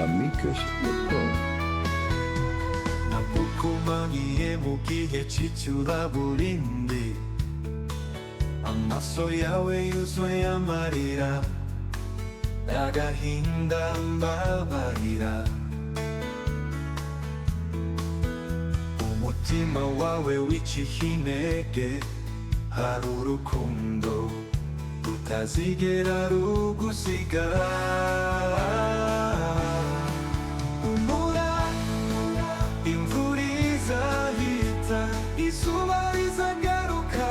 Amicus Network. Napukumangiye mugihe c'icuraburindi, amaso yawe yuzuye amarira y'agahinda mbabarira. Umutima wawe wiciye intege, hari urukundo rutazigera rugusiga. Humura, imvura izahita, izuba rizagaruka,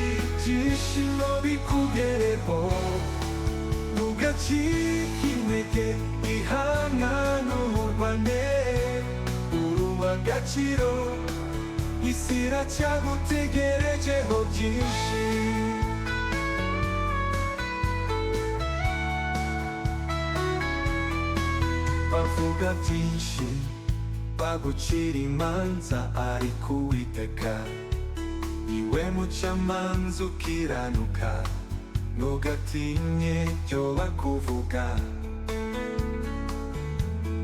ibyishimo bikugereho, ntugacike intege, ihangane urwane, uri uw'agaciro, isi iracyagutegerejeho byinshi. Bavuga byinshi, bagucira imanza, ariko Uwiteka niwe mucamanza ukiranuka. Ntugatinye ibyo bakuvuga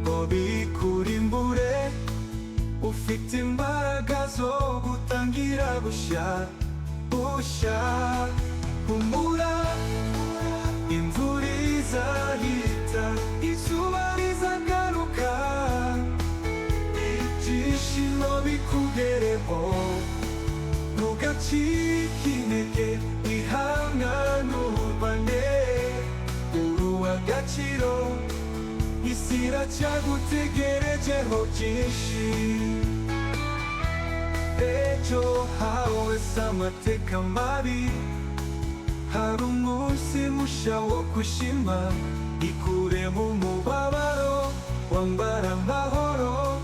ngo bikurimbure, ufite imbaraga zo gutangira bushya bushya. Humura, imvura izahita, izuba rizagaruka, ibyishimo bikugereho, ntugacike intege, ihangane urwane, uri uw'agaciro, isi iracyagutegerejeho byinshi. Ejo hawe si amateka mabi, hari umunsi mushya wo gushima. Ikure mu mubabaro, wambara amahoro,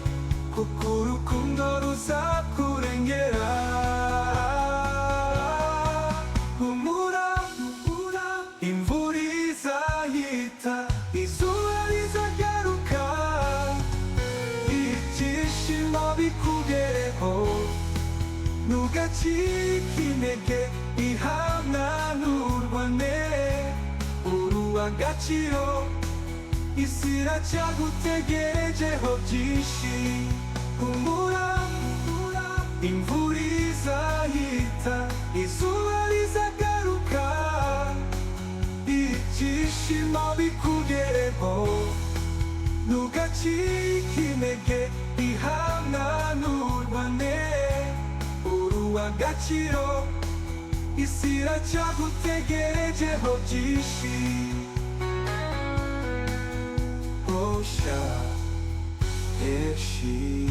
kuko urukundo ruzakurengera. Humura, imvura izahita, izuba rizagaruka, ibyishimo bikugereho, ntugacike intege, ihangane urwane, uri uw'agaciro, isi iracyagutegerejeho byinshi. Humura, imvura izahita, izuba rizagaruka, ibyishimo bikugereho, ntugacike intege, ihangane urwane, uri uw'agaciro, isi iracyagutegerejeho byinshi. Osha, Eshi.